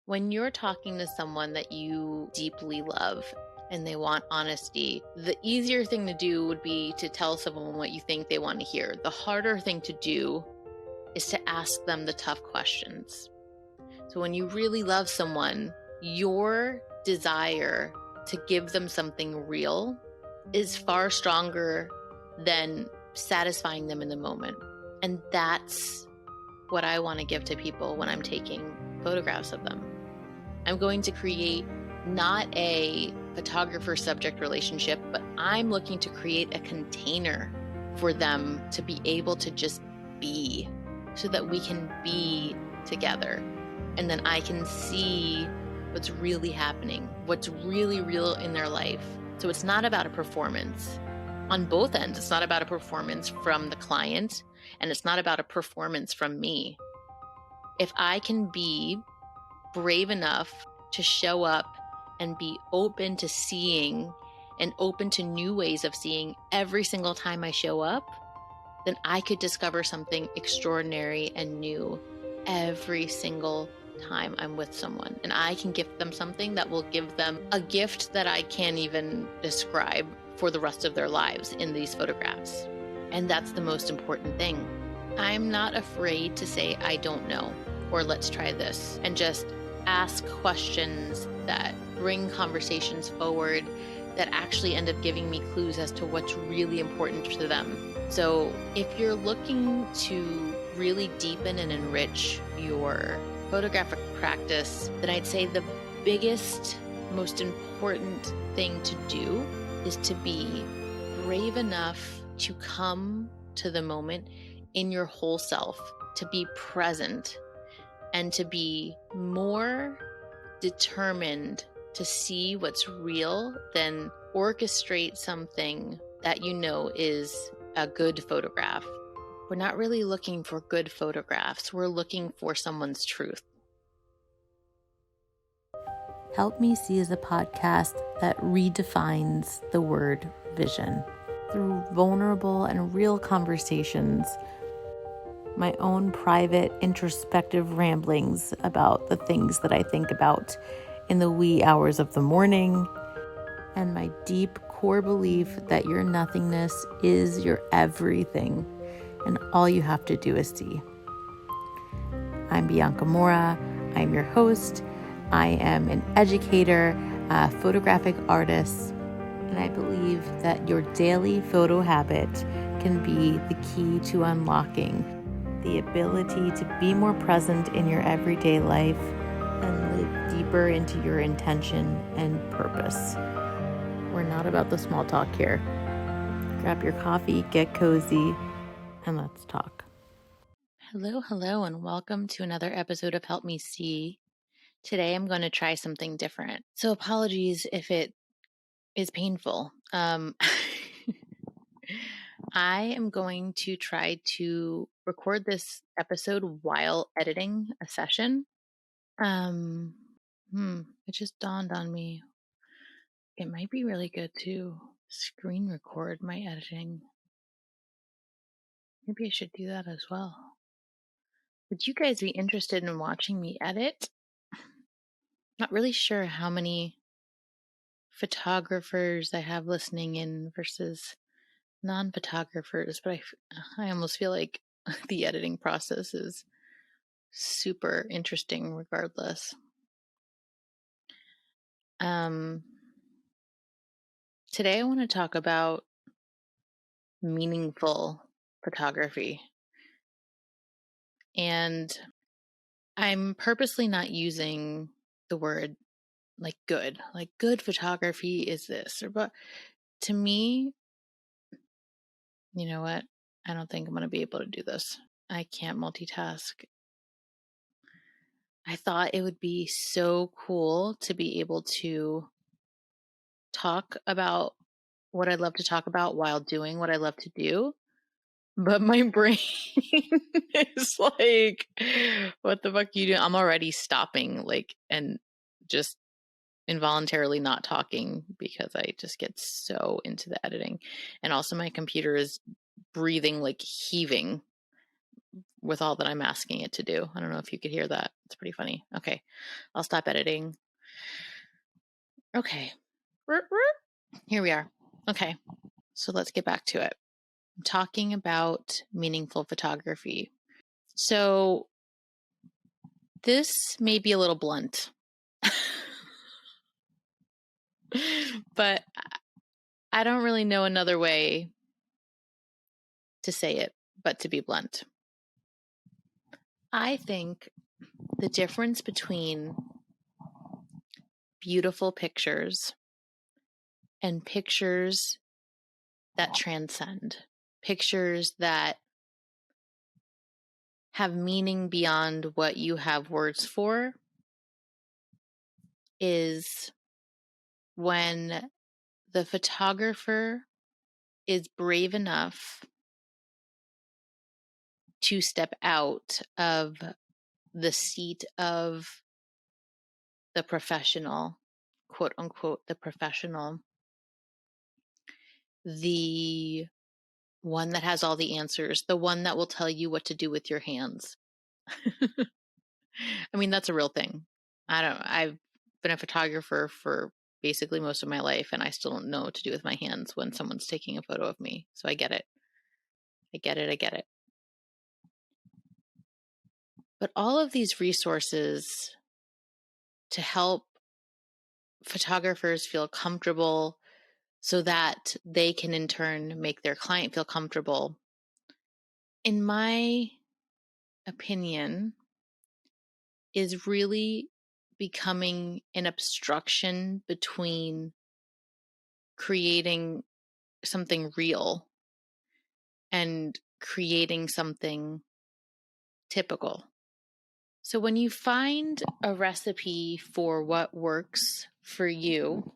When you're talking to someone that you deeply love and they want honesty, the easier thing to do would be to tell someone what you think they want to hear. The harder thing to do is to ask them the tough questions. So when you really love someone, your desire to give them something real is far stronger than satisfying them in the moment. And that's what I want to give to people when I'm taking photographs of them. I'm going to create not a photographer-subject relationship, but I'm looking to create a container for them to be able to just be, so that we can be together. And then I can see what's really happening, what's really real in their life. So it's not about a performance. On both ends, it's not about a performance from the client, and it's not about a performance from me. If I can be brave enough to show up and be open to seeing and open to new ways of seeing every single time I show up, then I could discover something extraordinary and new every single time I'm with someone. And I can gift them something that will give them a gift that I can't even describe for the rest of their lives in these photographs. And that's the most important thing. I'm not afraid to say, I don't know, or let's try this, and just ask questions that bring conversations forward that actually end up giving me clues as to what's really important to them. So if you're looking to really deepen and enrich your photographic practice, then I'd say the biggest, most important thing to do is to be brave enough to come to the moment in your whole self, to be present, and to be more determined to see what's real than orchestrate something that you know is a good photograph. We're not really looking for good photographs. We're looking for someone's truth. Help Me See is a podcast that redefines the word vision through vulnerable and real conversations, my own private introspective ramblings about the things that I think about in the wee hours of the morning, and my deep core belief that your nothingness is your everything, and all you have to do is see. I'm Bianca Mora. I'm your host. I am an educator, a photographic artist, and I believe that your daily photo habit can be the key to unlocking the ability to be more present in your everyday life and live deeper into your intention and purpose. We're not about the small talk here. Grab your coffee, get cozy, and let's talk. Hello, and welcome to another episode of Help Me See. Today I'm going to try something different. So apologies if it is painful. I am going to try to record this episode while editing a session. It just dawned on me. It might be really good to screen record my editing. Maybe I should do that as well. Would you guys be interested in watching me edit? Not really sure how many photographers I have listening in versus non-photographers, but I almost feel like the editing process is super interesting regardless. Today I want to talk about meaningful photography. And I'm purposely not using the word like good photography is this, but to me, you know what? I don't think I'm going to be able to do this. I can't multitask. I thought it would be so cool to be able to talk about what I love to talk about while doing what I love to do. But my brain is like, what the fuck are you doing? I'm already stopping, and just involuntarily not talking because I just get so into the editing. And also my computer is breathing, like heaving. with all that I'm asking it to do. I don't know if you could hear that. It's pretty funny. Okay, I'll stop editing. Okay, here we are. Okay, so let's get back to it. I'm talking about meaningful photography. So this may be a little blunt, but I don't really know another way to say it but to be blunt. I think the difference between beautiful pictures and pictures that transcend, pictures that have meaning beyond what you have words for, is when the photographer is brave enough to step out of the seat of the professional, quote unquote, the professional, the one that has all the answers, the one that will tell you what to do with your hands. I mean, that's a real thing. I've been a photographer for basically most of my life, and I still don't know what to do with my hands when someone's taking a photo of me. So I get it. I get it. I get it. But all of these resources to help photographers feel comfortable so that they can in turn make their client feel comfortable, in my opinion, is really becoming an obstruction between creating something real and creating something typical. So when you find a recipe for what works for you,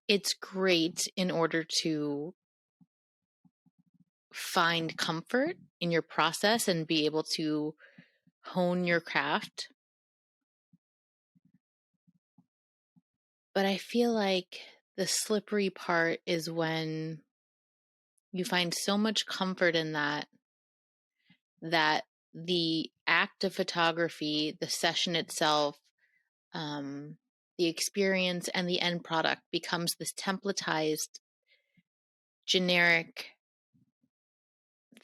it's great in order to find comfort in your process and be able to hone your craft. But I feel like the slippery part is when you find so much comfort in that the act of photography, the session itself, the experience and the end product becomes this templatized, generic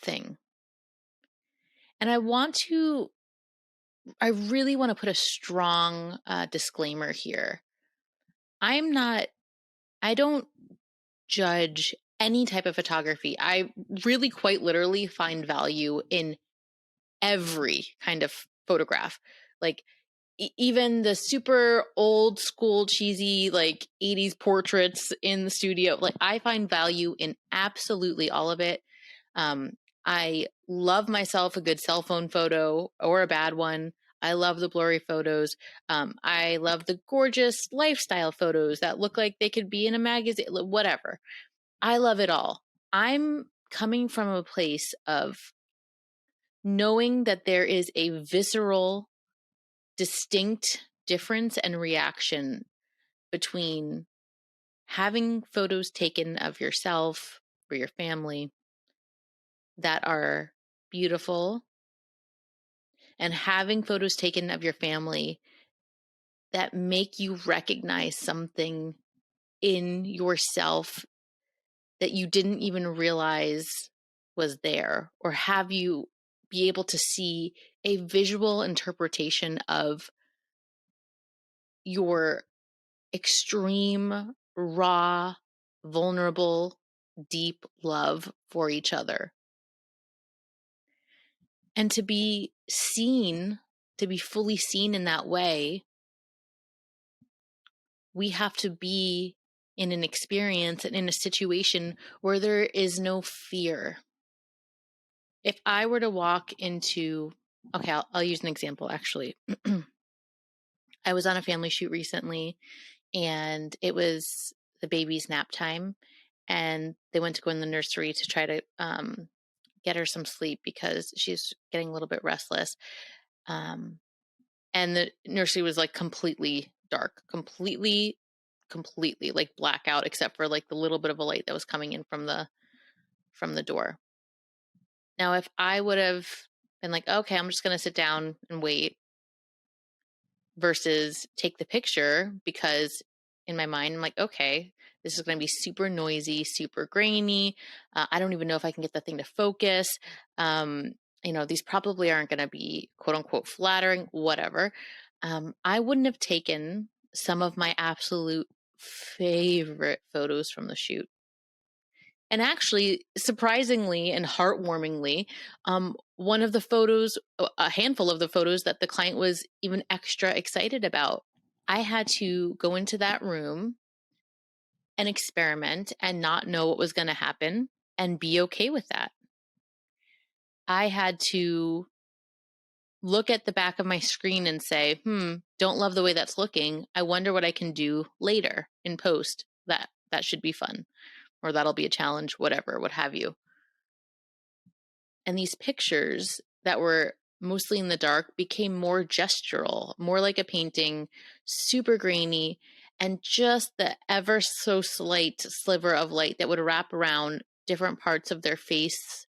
thing. And I really want to put a strong disclaimer here. I don't judge any type of photography. I really quite literally find value in every kind of photograph. Like even the super old school cheesy like 80s portraits in the studio, like I find value in absolutely all of it. I love myself a good cell phone photo or a bad one. I love the blurry photos. I love the gorgeous lifestyle photos that look like they could be in a magazine, whatever. I love it all. I'm coming from a place of knowing that there is a visceral, distinct difference and reaction between having photos taken of yourself or your family that are beautiful and having photos taken of your family that make you recognize something in yourself that you didn't even realize was there, or have you be able to see a visual interpretation of your extreme, raw, vulnerable, deep love for each other. And to be seen, to be fully seen in that way, we have to be in an experience and in a situation where there is no fear. If I were to walk into, okay, I'll use an example actually. I was on a family shoot recently and it was the baby's nap time, and they went to go in the nursery to try to get her some sleep because she's getting a little bit restless. And the nursery was like completely dark, completely like blackout, except for like the little bit of a light that was coming in from the door. Now, if I would have been like, okay, I'm just going to sit down and wait, versus take the picture, because in my mind, I'm like, okay, this is going to be super noisy, super grainy. I don't even know if I can get the thing to focus. Um, these probably aren't going to be quote unquote flattering, whatever. I wouldn't have taken some of my absolute favorite photos from the shoot. And actually, surprisingly and heartwarmingly, one of the photos, a handful of the photos that the client was even extra excited about, I had to go into that room and experiment and not know what was going to happen and be okay with that. I had to look at the back of my screen and say, don't love the way that's looking. I wonder what I can do later in post. That should be fun, or that'll be a challenge, whatever, what have you. And these pictures that were mostly in the dark became more gestural, more like a painting, super grainy, and just the ever so slight sliver of light that would wrap around different parts of their face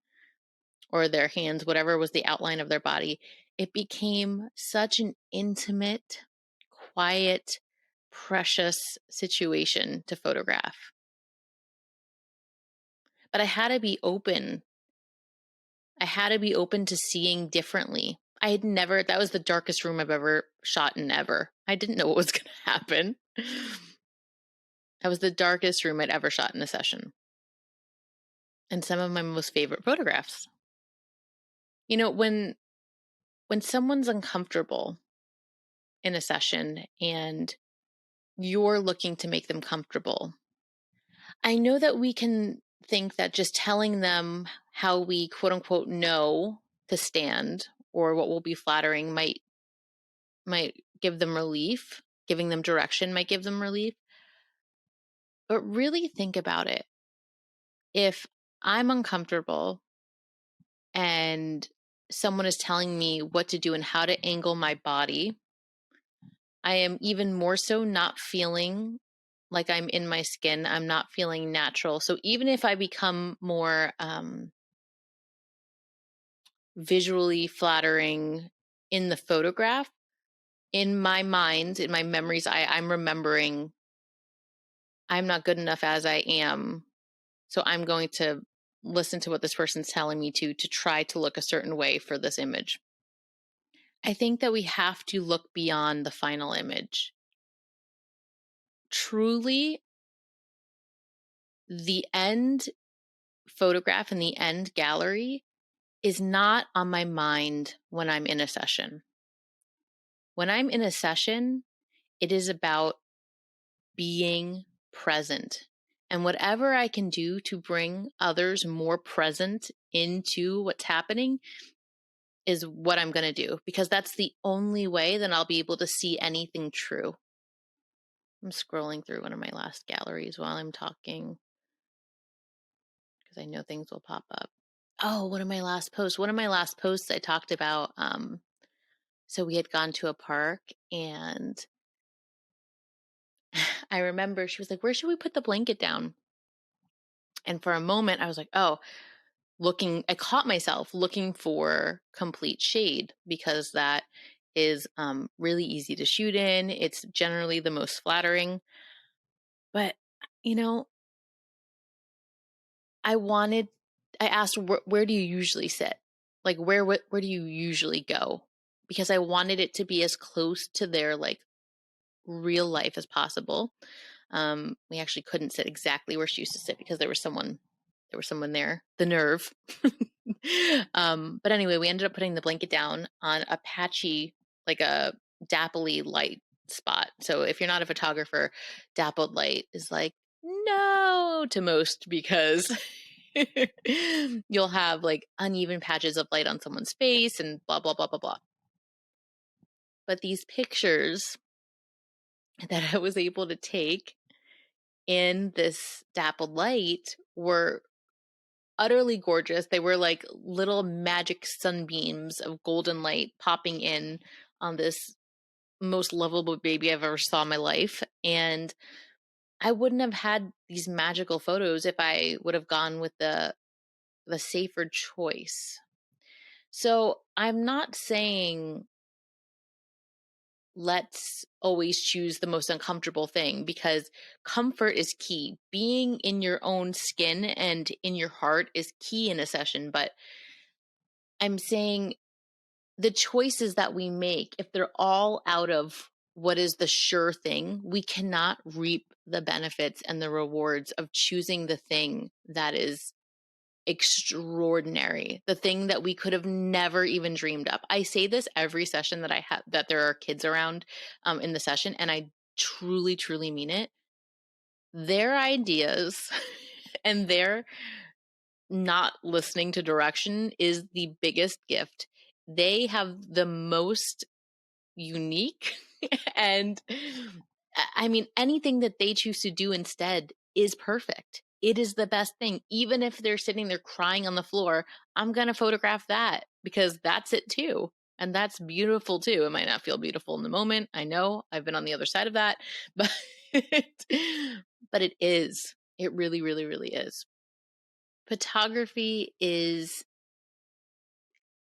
or their hands, whatever was the outline of their body. It became such an intimate, quiet, precious situation to photograph. But I had to be open. I had to be open to seeing differently. That was the darkest room I've ever shot in ever. I didn't know what was going to happen. That was the darkest room I'd ever shot in a session. And some of my most favorite photographs. When someone's uncomfortable in a session and you're looking to make them comfortable, I know that we can think that just telling them how we quote unquote know to stand or what will be flattering might give them relief. Giving them direction might give them relief. But really think about it. If I'm uncomfortable and someone is telling me what to do and how to angle my body, I am even more so not feeling like I'm in my skin. I'm not feeling natural. So even if I become more visually flattering in the photograph, in my mind, in my memories, I'm remembering I'm not good enough as I am. So I'm going to listen to what this person's telling me to try to look a certain way for this image. I think that we have to look beyond the final image. Truly, the end photograph and the end gallery is not on my mind when I'm in a session. When I'm in a session, it is about being present. And whatever I can do to bring others more present into what's happening is what I'm going to do, because that's the only way that I'll be able to see anything true. I'm scrolling through one of my last galleries while I'm talking because I know things will pop up. Oh, one of my last posts I talked about, so we had gone to a park and I remember she was like, where should we put the blanket down? And for a moment I was like, oh, I caught myself looking for complete shade, because that is really easy to shoot in. It's generally the most flattering. But, I asked, where do you usually sit? Like, where do you usually go? Because I wanted it to be as close to their like real life as possible. We actually couldn't sit exactly where she used to sit because there was someone there, the nerve. But anyway, we ended up putting the blanket down on a patchy, like a dappley light spot. So if you're not a photographer, dappled light is like no to most, because you'll have like uneven patches of light on someone's face and blah, blah, blah, blah, blah. But these pictures that I was able to take in this dappled light were utterly gorgeous. They were like little magic sunbeams of golden light popping in on this most lovable baby I've ever saw in my life. And I wouldn't have had these magical photos if I would have gone with the safer choice. So I'm not saying let's always choose the most uncomfortable thing, because comfort is key. Being in your own skin and in your heart is key in a session. But I'm saying the choices that we make, if they're all out of what is the sure thing, we cannot reap the benefits and the rewards of choosing the thing that is extraordinary, the thing that we could have never even dreamed up. I say this every session that I have, that there are kids around in the session, and I truly, truly mean it. Their ideas and their not listening to direction is the biggest gift. They have the most unique and I mean, anything that they choose to do instead is perfect. It is the best thing. Even if they're sitting there crying on the floor, I'm going to photograph that because that's it too. And that's beautiful too. It might not feel beautiful in the moment. I know I've been on the other side of that, but but it is. It really, really, really is. Photography is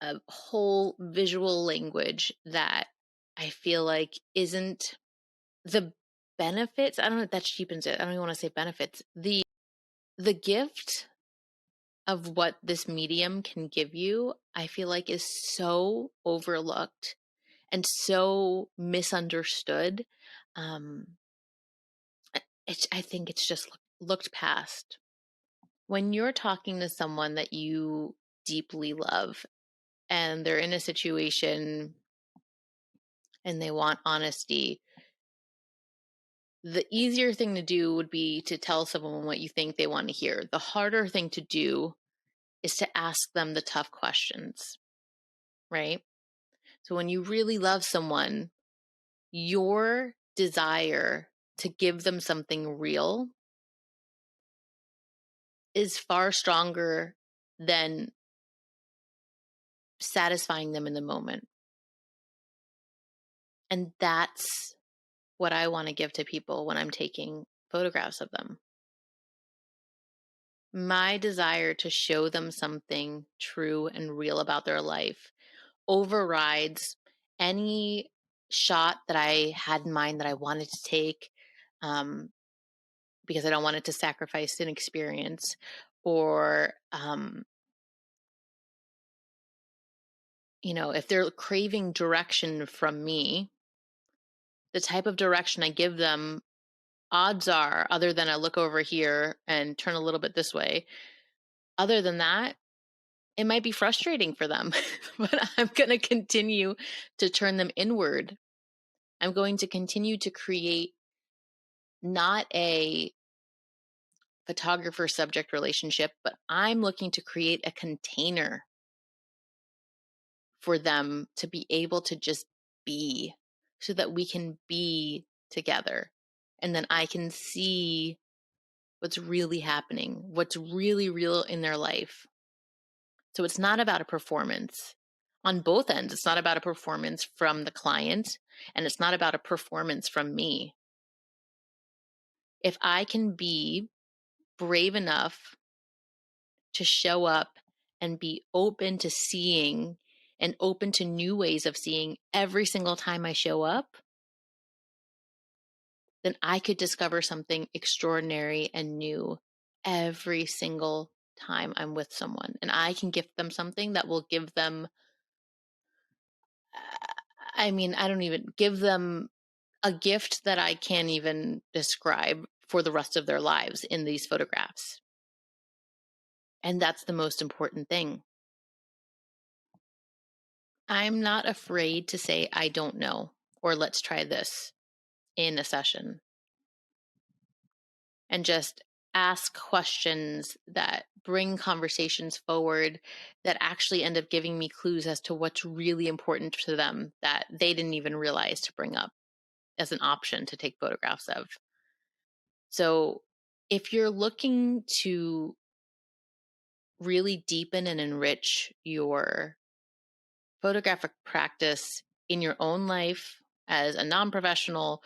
a whole visual language that I feel like isn't the benefits. I don't know if that cheapens it. I don't even want to say benefits. The gift of what this medium can give you, I feel like is so overlooked and so misunderstood. Um, I think it's just looked past. When you're talking to someone that you deeply love and they're in a situation and they want honesty, the easier thing to do would be to tell someone what you think they want to hear. The harder thing to do is to ask them the tough questions, right? So when you really love someone, your desire to give them something real is far stronger than satisfying them in the moment. And that's what I want to give to people when I'm taking photographs of them. My desire to show them something true and real about their life overrides any shot that I had in mind that I wanted to take, because I don't want it to sacrifice an experience, or if they're craving direction from me, the type of direction I give them, odds are, other than I look over here and turn a little bit this way, other than that, it might be frustrating for them. But I'm going to continue to turn them inward. I'm going to continue to create not a photographer subject relationship, but I'm looking to create a container for them to be able to just be, so that we can be together. And then I can see what's really happening, what's really real in their life. So it's not about a performance on both ends. It's not about a performance from the client, and it's not about a performance from me. If I can be brave enough to show up and be open to seeing and open to new ways of seeing every single time I show up, then I could discover something extraordinary and new every single time I'm with someone. And I can gift them something that will give them, I don't even give them a gift that I can't even describe for the rest of their lives in these photographs. And that's the most important thing. I'm not afraid to say, I don't know, or let's try this in a session, and just ask questions that bring conversations forward that actually end up giving me clues as to what's really important to them that they didn't even realize to bring up as an option to take photographs of. So if you're looking to really deepen and enrich your photographic practice in your own life as a non-professional,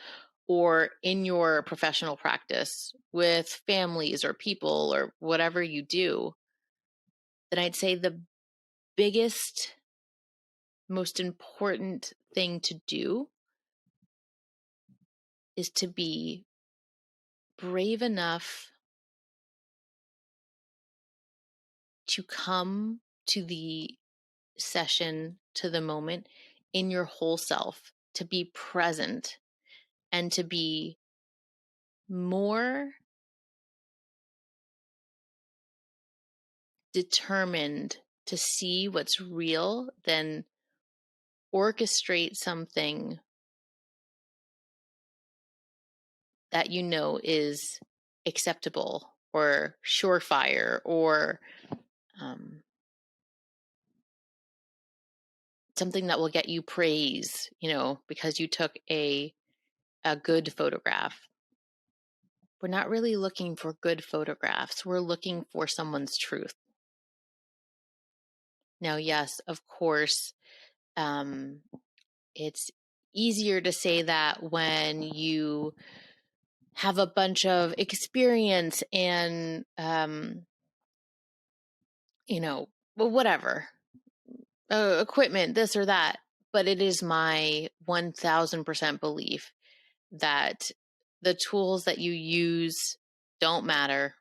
or in your professional practice with families or people or whatever you do, then I'd say the biggest most important thing to do is to be brave enough to come to the session, to the moment in your whole self, to be present and to be more determined to see what's real than orchestrate something that you know is acceptable or surefire or um, something that will get you praise, because you took a good photograph. We're not really looking for good photographs. We're looking for someone's truth. Now, yes, of course, it's easier to say that when you have a bunch of experience and, whatever, equipment, this or that. But it is my 1000% belief that the tools that you use don't matter.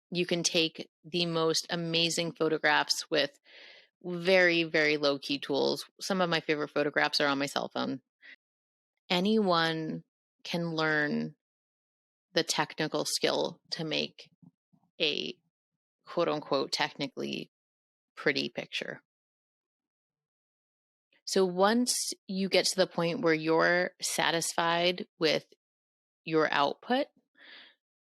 You can take the most amazing photographs with very, very low key tools. Some of my favorite photographs are on my cell phone. Anyone can learn the technical skill to make a quote unquote technically pretty picture. So once you get to the point where you're satisfied with your output,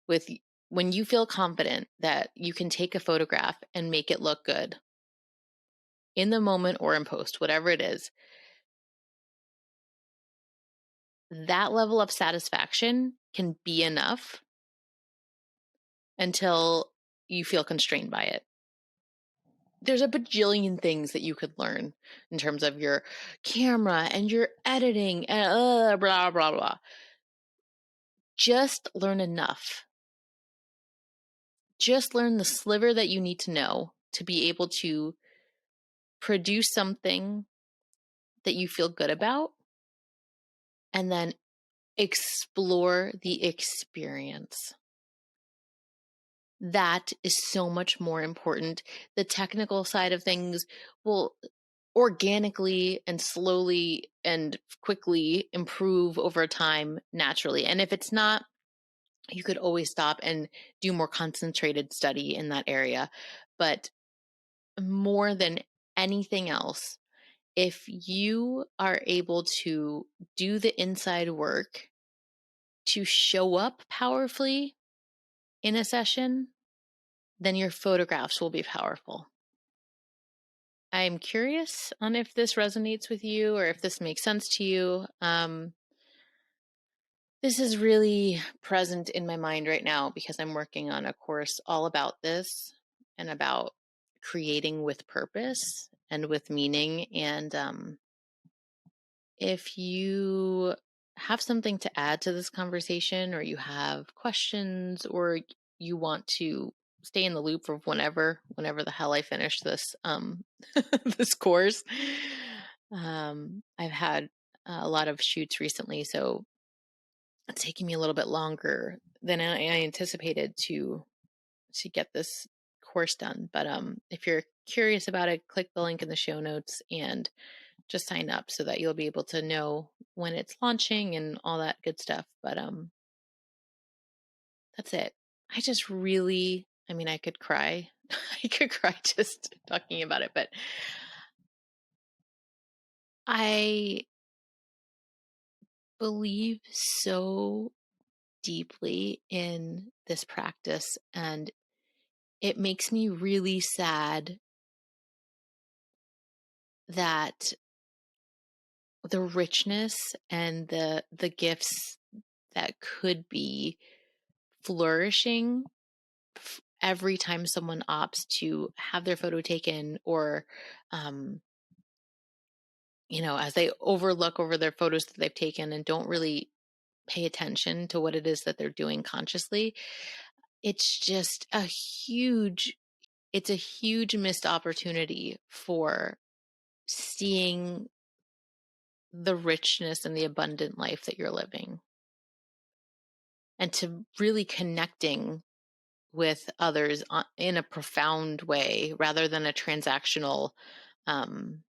with when you feel confident that you can take a photograph and make it look good in the moment or in post, whatever it is, that level of satisfaction can be enough until you feel constrained by it. There's a bajillion things that you could learn in terms of your camera and your editing and blah, blah, blah. Just learn enough. Just learn the sliver that you need to know to be able to produce something that you feel good about, and then explore the experience. That is so much more important. The technical side of things will organically and slowly and quickly improve over time naturally. And if it's not, you could always stop and do more concentrated study in that area. But more than anything else, if you are able to do the inside work to show up powerfully in a session, then your photographs will be powerful. I'm curious on if this resonates with you or if this makes sense to you. This is really present in my mind right now because I'm working on a course all about this and about creating with purpose and with meaning. And if you have something to add to this conversation, or you have questions, or you want to stay in the loop for whenever the hell I finish this this course. I've had a lot of shoots recently, so it's taking me a little bit longer than I anticipated to get this course done. But if you're curious about it, click the link in the show notes and just sign up so that you'll be able to know when it's launching and all that good stuff. But that's it. I just really, I could cry. I could cry just talking about it, but I believe so deeply in this practice, and it makes me really sad that the richness and the gifts that could be flourishing every time someone opts to have their photo taken, or as they overlook over their photos that they've taken and don't really pay attention to what it is that they're doing consciously. It's just it's a huge missed opportunity for seeing the richness and the abundant life that you're living, and to really connecting with others in a profound way rather than a transactional, um,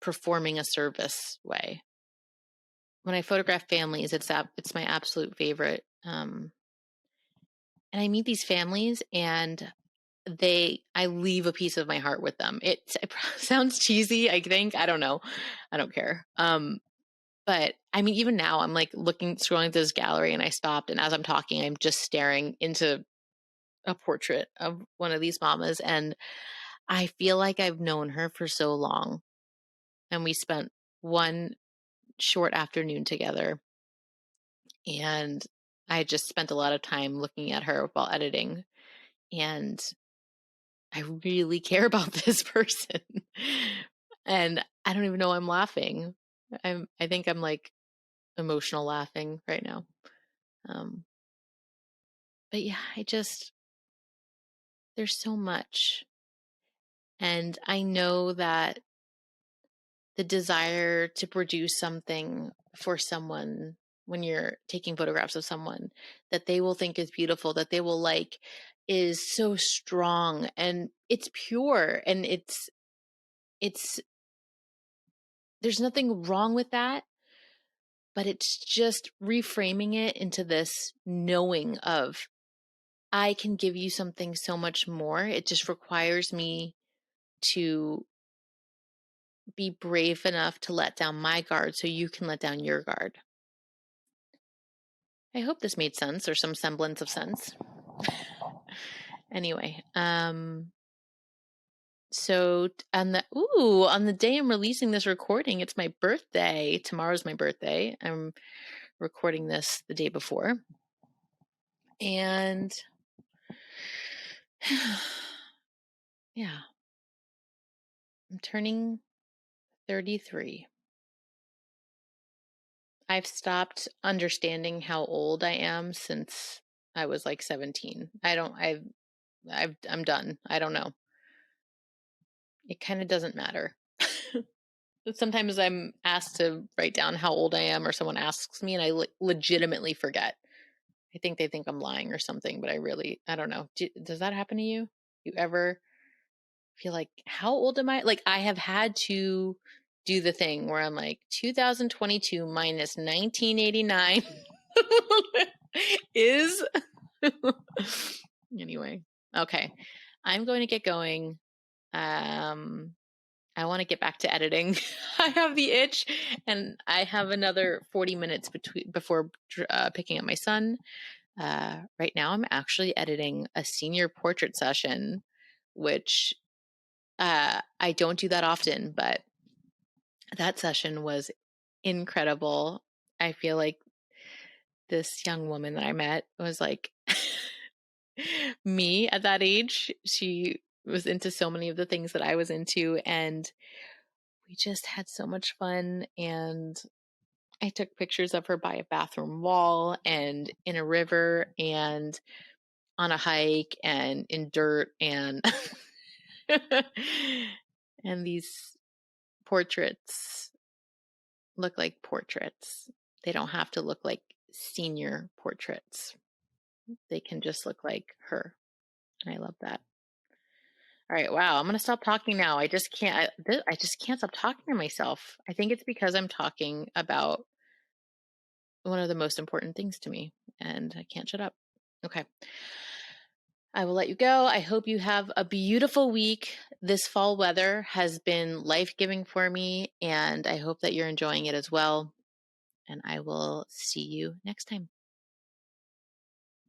performing a service way. When I photograph families, it's my absolute favorite. And I meet these families, and I leave a piece of my heart with them. It sounds cheesy, I think. I don't know. I don't care. But I mean, even now I'm like scrolling through this gallery, and I stopped, and as I'm talking, I'm just staring into a portrait of one of these mamas, and I feel like I've known her for so long. And we spent one short afternoon together, and I just spent a lot of time looking at her while editing, and I really care about this person. And I don't even know I'm laughing. I think I'm like emotional laughing right now. But yeah, there's so much. And I know that the desire to produce something for someone, when you're taking photographs of someone that they will think is beautiful, that they will like, is so strong, and it's pure, and it's there's nothing wrong with that, but it's just reframing it into this knowing of, I can give you something so much more. It just requires me to be brave enough to let down my guard so you can let down your guard. I hope this made sense, or some semblance of sense. Anyway, so on the day I'm releasing this recording, it's my birthday. Tomorrow's my birthday. I'm recording this the day before. And yeah, I'm turning 33. I've stopped understanding how old I am since I was like 17. I'm done. I don't know. It kind of doesn't matter. Sometimes I'm asked to write down how old I am, or someone asks me, and I legitimately forget. I think they think I'm lying or something, but I don't know. Does that happen to you? You ever feel like, how old am I? Like, I have had to do the thing where I'm like, 2022 minus 1989 is anyway. Okay. I'm going to get going. I want to get back to editing. I have the itch, and I have another 40 minutes before picking up my son. Right now I'm actually editing a senior portrait session, which I don't do that often, but that session was incredible. I feel like this young woman that I met was like me at that age. She was into so many of the things that I was into, and we just had so much fun. And I took pictures of her by a bathroom wall, and in a river, and on a hike, and in dirt, and and these portraits look like portraits. They don't have to look like senior portraits. They can just look like her. I love that. All right, wow. I'm gonna stop talking now. I just can't. I just can't stop talking to myself. I think it's because I'm talking about one of the most important things to me, and I can't shut up. Okay. I will let you go. I hope you have a beautiful week. This fall weather has been life-giving for me, and I hope that you're enjoying it as well. And I will see you next time.